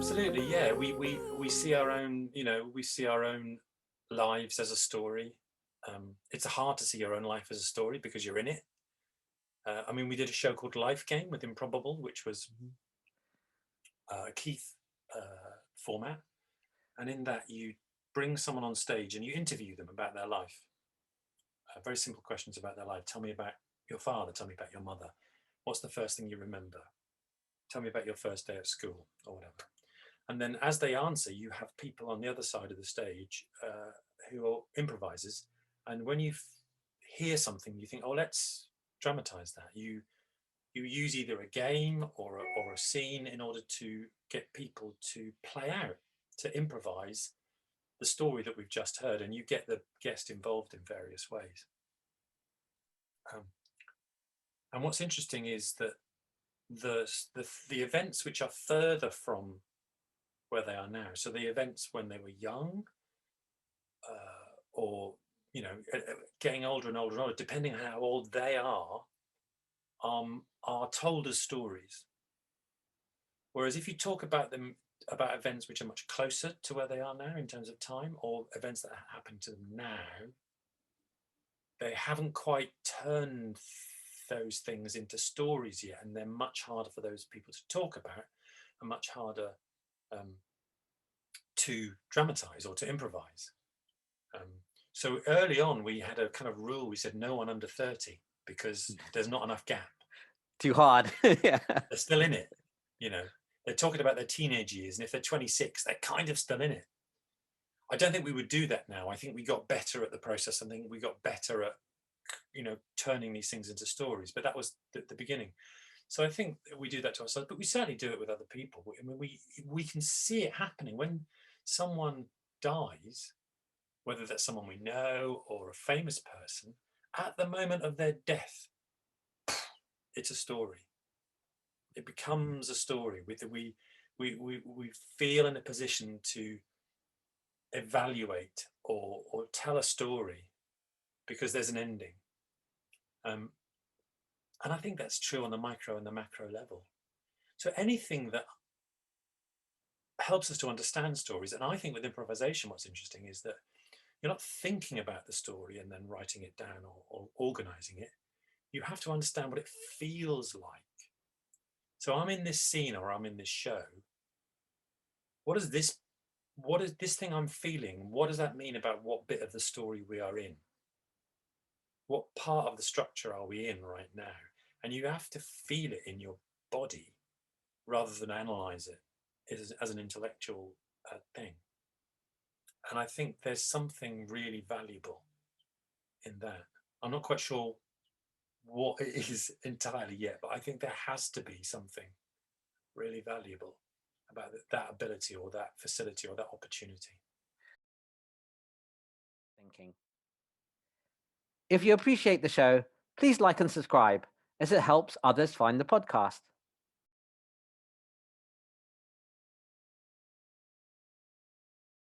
Absolutely, yeah. We see our own, we see our own lives as a story. It's hard to see your own life as a story because you're in it. I mean, we did a show called Life Game with Improbable, which was a Keith format. And in that, you bring someone on stage and you interview them about their life. Very simple questions about their life. Tell me about your father. Tell me about your mother. What's the first thing you remember? Tell me about your first day at school or whatever. And then as they answer, you have people on the other side of the stage who are improvisers. And when you hear something, you think, oh, let's dramatize that. You use either a game or a scene in order to get people to play out, to improvise the story that we've just heard, and you get the guest involved in various ways. And what's interesting is that the events which are further from where they are now, so the events when they were young, or getting older and older and older, depending on how old they are told as stories. Whereas if you talk about them, about events which are much closer to where they are now in terms of time, or events that are happening to them now, they haven't quite turned those things into stories yet, and they're much harder for those people to talk about and much harder to dramatize or to improvise. So early on, we had a kind of rule. We said no one under 30 because there's not enough gap. Too hard. Yeah. They're still in it. They're talking about their teenage years, and if they're 26, they're kind of still in it. I don't think we would do that now. I think we got better at the process. I think we got better at, turning these things into stories. But that was the beginning. So I think we do that to ourselves, but we certainly do it with other people. I mean, we can see it happening when someone dies, whether that's someone we know or a famous person. At the moment of their death, it's a story. It becomes a story. We feel in a position to evaluate or tell a story because there's an ending. And I think that's true on the micro and the macro level. So anything that helps us to understand stories, and I think with improvisation, what's interesting is that you're not thinking about the story and then writing it down or organizing it. You have to understand what it feels like. So I'm in this scene or I'm in this show. What is this thing I'm feeling? What does that mean about what bit of the story we are in? What part of the structure are we in right now? And you have to feel it in your body rather than analyze it as an intellectual thing. And I think there's something really valuable in that. I'm not quite sure what it is entirely yet, but I think there has to be something really valuable about that ability or that facility or that opportunity. Thinking. If you appreciate the show, please like and subscribe, as it helps others find the podcast.